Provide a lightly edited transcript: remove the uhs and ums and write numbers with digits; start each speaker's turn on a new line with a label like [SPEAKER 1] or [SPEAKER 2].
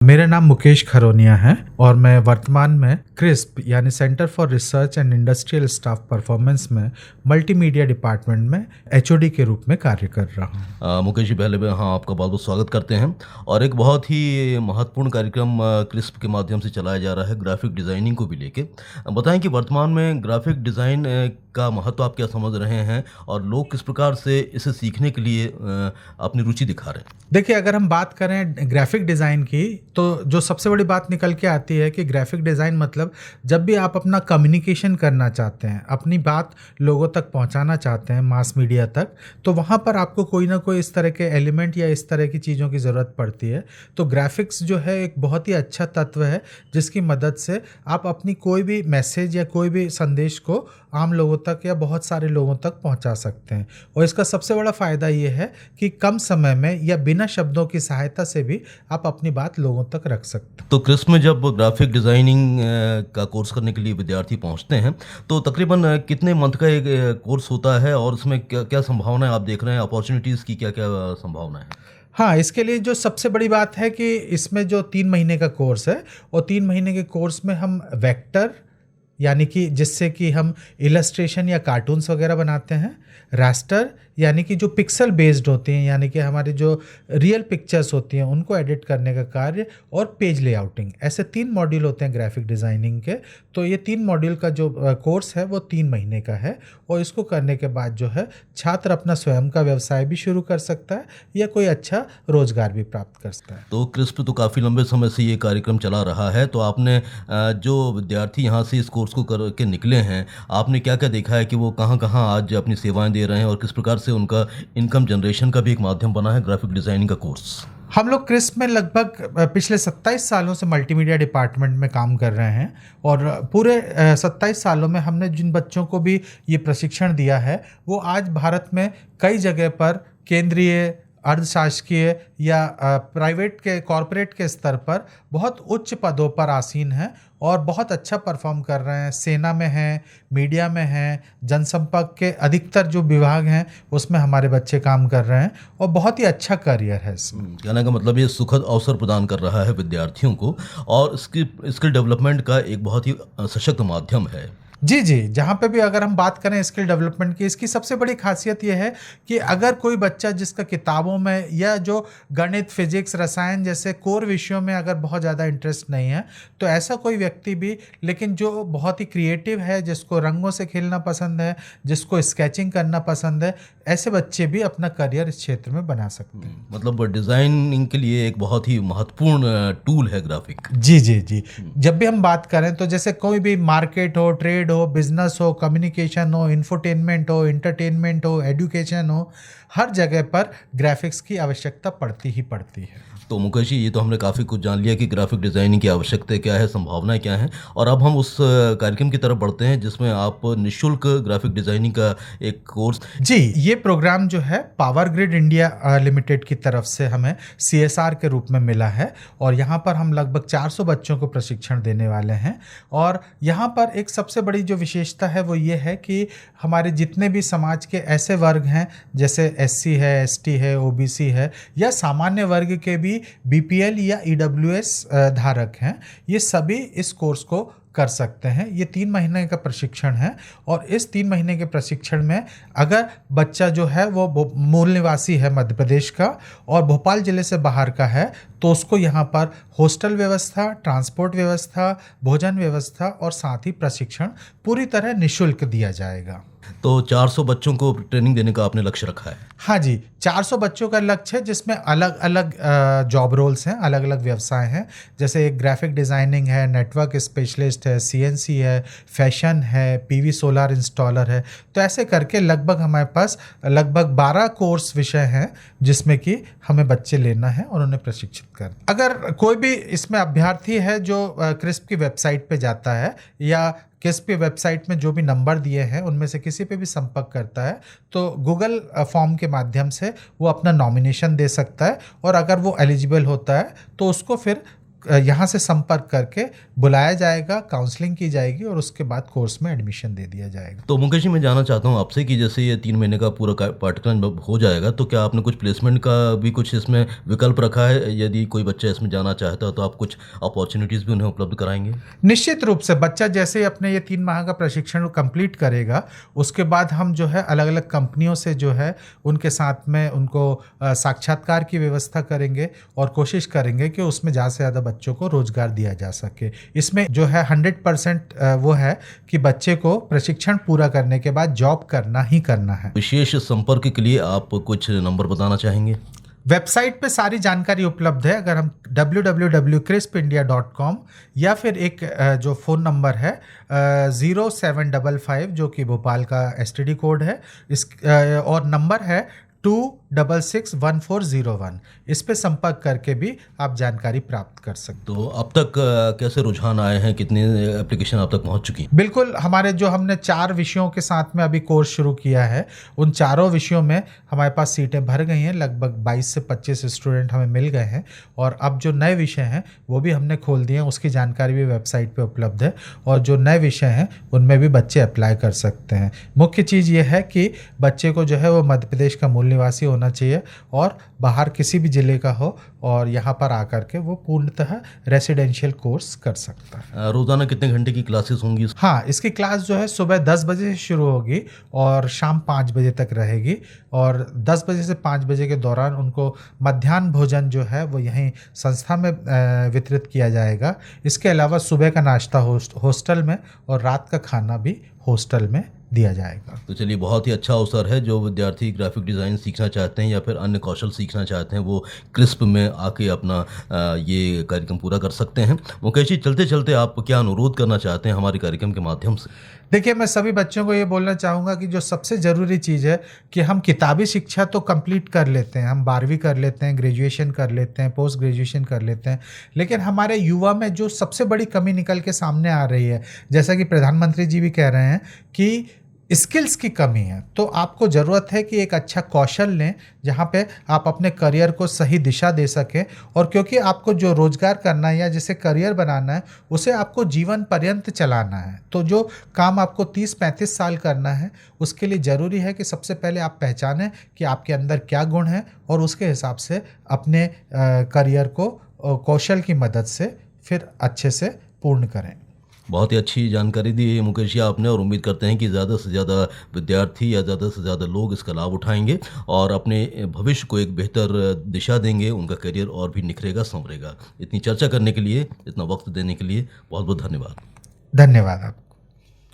[SPEAKER 1] मेरा नाम मुकेश खरोनिया है और मैं वर्तमान में क्रिस्प यानी centre for research and industrial staff performance में मल्टीमीडिया डिपार्टमेंट में एचओडी के रूप में कार्य कर रहा हूँ।
[SPEAKER 2] मुकेश जी, पहले में हाँ आपका बहुत बहुत स्वागत करते हैं। और एक बहुत ही महत्वपूर्ण कार्यक्रम क्रिस्प के माध्यम से चलाया जा रहा है ग्राफिक डिज़ाइनिंग को भी लेके। बताएं कि वर्तमान में ग्राफिक डिज़ाइन का महत्व आप क्या समझ रहे हैं और लोग किस प्रकार से इसे सीखने के लिए अपनी रुचि दिखा रहे हैं।
[SPEAKER 1] देखिए, अगर हम बात करें ग्राफिक डिज़ाइन की तो जो सबसे बड़ी बात निकल के आती है कि ग्राफिक डिज़ाइन मतलब जब भी आप अपना कम्युनिकेशन करना चाहते हैं, अपनी बात लोगों तक पहुंचाना चाहते हैं, मास मीडिया तक, तो वहां पर आपको कोई ना कोई इस तरह के एलिमेंट या इस तरह की चीज़ों की ज़रूरत पड़ती है। तो ग्राफिक्स जो है एक बहुत ही अच्छा तत्व है जिसकी मदद से आप अपनी कोई भी मैसेज या कोई भी संदेश को आम लोगों तक या बहुत सारे लोगों तक पहुंचा सकते हैं। और इसका सबसे बड़ा फ़ायदा ये है कि कम समय में या बिना शब्दों की सहायता से भी आप अपनी बात लोगों तक रख सकते हैं।
[SPEAKER 2] तो क्रिस्प में जब ग्राफिक डिज़ाइनिंग का कोर्स करने के लिए विद्यार्थी पहुंचते हैं तो तकरीबन कितने मंथ का एक कोर्स होता है और उसमें क्या क्या संभावनाएं आप देख रहे हैं, अपॉर्चुनिटीज़ की क्या क्या संभावनाएं हैं?
[SPEAKER 1] हाँ, इसके लिए जो सबसे बड़ी बात है कि इसमें जो 3 महीने का कोर्स है और 3 महीने के कोर्स में हम वेक्टर यानी कि जिससे कि हम इलस्ट्रेशन या कार्टून्स वगैरह बनाते हैं, रास्टर यानी कि जो पिक्सल बेस्ड होते हैं यानी कि हमारी जो रियल पिक्चर्स होती हैं उनको एडिट करने का कार्य, और पेज लेआउटिंग, ऐसे 3 मॉड्यूल होते हैं ग्राफिक डिज़ाइनिंग के। तो ये 3 मॉड्यूल का जो कोर्स है वो 3 महीने का है और इसको करने के बाद जो है छात्र अपना स्वयं का व्यवसाय भी शुरू कर सकता है या कोई अच्छा रोजगार भी प्राप्त कर सकता है।
[SPEAKER 2] तो क्रिस्प तो काफ़ी लंबे समय से ये कार्यक्रम चला रहा है, तो आपने जो विद्यार्थी यहाँ से इस कोर्स को करके निकले हैं, आपने क्या क्या देखा है कि वो कहाँ कहाँ आज अपनी सेवाएं दे रहे हैं और किस प्रकार से उनका इनकम जनरेशन का भी एक माध्यम बना है ग्राफिक डिज़ाइनिंग का कोर्स?
[SPEAKER 1] हम लोग क्रिस्प में लगभग पिछले 27 सालों से मल्टीमीडिया डिपार्टमेंट में काम कर रहे हैं और पूरे 27 सालों में हमने जिन बच्चों को भी ये प्रशिक्षण दिया है वो आज भारत में कई जगह पर केंद्रीय, अर्धशासकीय या प्राइवेट के कॉरपोरेट के स्तर पर बहुत उच्च पदों पर आसीन हैं और बहुत अच्छा परफॉर्म कर रहे हैं। सेना में हैं, मीडिया में हैं, जनसंपर्क के अधिकतर जो विभाग हैं उसमें हमारे बच्चे काम कर रहे हैं और बहुत ही अच्छा करियर है इसमें।
[SPEAKER 2] कहने का मतलब ये सुखद अवसर प्रदान कर रहा है विद्यार्थियों को और स्किल डेवलपमेंट का एक बहुत ही सशक्त माध्यम है।
[SPEAKER 1] जी जी, जहाँ पे भी अगर हम बात करें स्किल डेवलपमेंट की, इसकी सबसे बड़ी खासियत यह है कि अगर कोई बच्चा जिसका किताबों में या जो गणित, फिजिक्स, रसायन जैसे कोर विषयों में अगर बहुत ज़्यादा इंटरेस्ट नहीं है, तो ऐसा कोई व्यक्ति भी, लेकिन जो बहुत ही क्रिएटिव है, जिसको रंगों से खेलना पसंद है, जिसको स्केचिंग करना पसंद है, ऐसे बच्चे भी अपना करियर इस क्षेत्र में बना सकते हैं।
[SPEAKER 2] मतलब डिज़ाइनिंग के लिए एक बहुत ही महत्वपूर्ण टूल है ग्राफिक।
[SPEAKER 1] जी जी जी, जब भी हम बात करें तो जैसे कोई भी मार्केट हो, ट्रेड हो, बिजनेस हो, कम्युनिकेशन हो, इंफोटेनमेंट हो, एंटरटेनमेंट हो, एजुकेशन हो, हर जगह पर ग्राफिक्स की आवश्यकता पड़ती ही पड़ती है।
[SPEAKER 2] तो मुकेश जी, ये तो हमने काफ़ी कुछ जान लिया कि ग्राफिक डिज़ाइनिंग की आवश्यकता क्या है, संभावनाएं क्या हैं, और अब हम उस कार्यक्रम की तरफ बढ़ते हैं जिसमें आप निःशुल्क ग्राफिक डिज़ाइनिंग का एक कोर्स।
[SPEAKER 1] जी, ये प्रोग्राम जो है पावर ग्रिड इंडिया लिमिटेड की तरफ से हमें CSR के रूप में मिला है और यहाँ पर हम लगभग 400 बच्चों को प्रशिक्षण देने वाले हैं। और यहाँ पर एक सबसे बड़ी जो विशेषता है वो ये है कि हमारे जितने भी समाज के ऐसे वर्ग हैं जैसे SC है, ST है, OBC है या सामान्य वर्ग के भी BPL या EWS धारक हैं, ये सभी इस कोर्स को कर सकते हैं। ये 3 महीने का प्रशिक्षण है और इस 3 महीने के प्रशिक्षण में अगर बच्चा जो है वो मूल निवासी है मध्य प्रदेश का और भोपाल ज़िले से बाहर का है तो उसको यहाँ पर हॉस्टल व्यवस्था, ट्रांसपोर्ट व्यवस्था, भोजन व्यवस्था और साथ ही प्रशिक्षण पूरी तरह निःशुल्क दिया जाएगा।
[SPEAKER 2] तो 400 बच्चों को ट्रेनिंग देने का आपने लक्ष्य रखा है?
[SPEAKER 1] हाँ जी, 400 बच्चों का लक्ष्य है जिसमें अलग अलग जॉब रोल्स हैं, अलग अलग व्यवसाय हैं। जैसे एक ग्राफिक डिज़ाइनिंग है, नेटवर्क स्पेशलिस्ट है, CNC है, फैशन है, PV सोलर इंस्टॉलर है। तो ऐसे करके लगभग हमारे पास लगभग 12 कोर्स विषय हैं जिसमें कि हमें बच्चे लेना है और उन्हें प्रशिक्षित करना। अगर कोई भी इसमें अभ्यर्थी है जो क्रिस्प की वेबसाइट पे जाता है या क्रिस्प की वेबसाइट में जो भी नंबर दिए हैं उनमें से किसी पे भी संपर्क करता है तो गूगल फॉर्म के माध्यम से वो अपना नॉमिनेशन दे सकता है और अगर वो एलिजिबल होता है तो उसको फिर यहाँ से संपर्क करके बुलाया जाएगा, काउंसलिंग की जाएगी और उसके बाद कोर्स में एडमिशन दे दिया जाएगा।
[SPEAKER 2] तो मुकेश जी, मैं जानना चाहता हूँ आपसे कि जैसे ये 3 महीने का पूरा पाठ्यक्रम जब हो जाएगा तो क्या आपने कुछ प्लेसमेंट का भी कुछ इसमें विकल्प रखा है? यदि कोई बच्चा इसमें जाना चाहता है तो आप कुछ अपॉर्चुनिटीज़ भी उन्हें उपलब्ध कराएंगे?
[SPEAKER 1] निश्चित रूप से बच्चा जैसे ही अपने ये 3 माह का प्रशिक्षण कंप्लीट करेगा, उसके बाद हम जो है अलग अलग कंपनियों से जो है उनके साथ में उनको साक्षात्कार की व्यवस्था करेंगे और कोशिश करेंगे कि उसमें ज़्यादा से ज़्यादा बच्चों को रोजगार दिया जा सके। इसमें जो है 100% वो है कि बच्चे को प्रशिक्षण पूरा करने के बाद जॉब करना ही करना है।
[SPEAKER 2] विशेष संपर्क के लिए आप कुछ नंबर बताना चाहेंगे?
[SPEAKER 1] वेबसाइट पे सारी जानकारी उपलब्ध है। अगर हम www.crispindia.com या फिर एक जो फ़ोन नंबर है 0755 जो कि भोपाल का STD कोड है, इस और नंबर है 2661401, इस पे संपर्क करके भी आप जानकारी प्राप्त कर सकते
[SPEAKER 2] तो अब तक कैसे रुझान आए हैं, कितनी एप्लीकेशन अब तक पहुंच चुकी हैं?
[SPEAKER 1] बिल्कुल, हमारे जो हमने 4 विषयों के साथ में अभी कोर्स शुरू किया है, उन चारों विषयों में हमारे पास सीटें भर गई हैं। लगभग 22 से 25 स्टूडेंट हमें मिल गए हैं और अब जो नए विषय हैं वो भी हमने खोल दिए हैं, उसकी जानकारी भी वेबसाइट पे उपलब्ध है और जो नए विषय हैं उनमें भी बच्चे अप्लाई कर सकते हैं। मुख्य चीज़ ये है कि बच्चे को जो है वो मध्य प्रदेश का मूल निवासी होना चाहिए और बाहर किसी भी ज़िले का हो और यहाँ पर आकर के वो पूर्णतः रेसिडेंशियल कोर्स कर सकता है।
[SPEAKER 2] रोज़ाना कितने घंटे की क्लासेस होंगी?
[SPEAKER 1] हाँ, इसकी क्लास जो है सुबह 10 बजे से शुरू होगी और शाम 5 बजे तक रहेगी और 10 बजे से 5 बजे के दौरान उनको मध्याह्न भोजन जो है वो यहीं संस्था में वितरित किया जाएगा। इसके अलावा सुबह का नाश्ता हॉस्टल में और रात का खाना भी हॉस्टल में दिया जाएगा।
[SPEAKER 2] तो चलिए, बहुत ही अच्छा अवसर है। जो विद्यार्थी ग्राफिक डिज़ाइन सीखना चाहते हैं या फिर अन्य कौशल सीखना चाहते हैं वो क्रिस्प में आके अपना ये कार्यक्रम पूरा कर सकते हैं। मुकेश जी, चलते चलते आप क्या अनुरोध करना चाहते हैं हमारे कार्यक्रम के माध्यम से?
[SPEAKER 1] देखिए, मैं सभी बच्चों को ये बोलना चाहूँगा कि जो सबसे ज़रूरी चीज़ है कि हम किताबी शिक्षा तो कंप्लीट कर लेते हैं, हम 12वीं कर लेते हैं, ग्रेजुएशन कर लेते हैं, पोस्ट ग्रेजुएशन कर लेते हैं, लेकिन हमारे युवा में जो सबसे बड़ी कमी निकल के सामने आ रही है, जैसा कि प्रधानमंत्री जी भी कह रहे हैं कि स्किल्स की कमी है, तो आपको ज़रूरत है कि एक अच्छा कौशल लें जहाँ पे आप अपने करियर को सही दिशा दे सकें। और क्योंकि आपको जो रोज़गार करना है या जिसे करियर बनाना है उसे आपको जीवन पर्यंत चलाना है, तो जो काम आपको 30-35 साल करना है उसके लिए ज़रूरी है कि सबसे पहले आप पहचानें कि आपके अंदर क्या गुण है और उसके हिसाब से अपने करियर को कौशल की मदद से फिर अच्छे से पूर्ण करें।
[SPEAKER 2] बहुत ही अच्छी जानकारी दी है मुकेश जी आपने और उम्मीद करते हैं कि ज़्यादा से ज़्यादा विद्यार्थी या ज़्यादा से ज़्यादा लोग इसका लाभ उठाएंगे और अपने भविष्य को एक बेहतर दिशा देंगे, उनका करियर और भी निखरेगा, संवरेगा। इतनी चर्चा करने के लिए, इतना वक्त देने के लिए बहुत बहुत धन्यवाद।
[SPEAKER 1] धन्यवाद आप।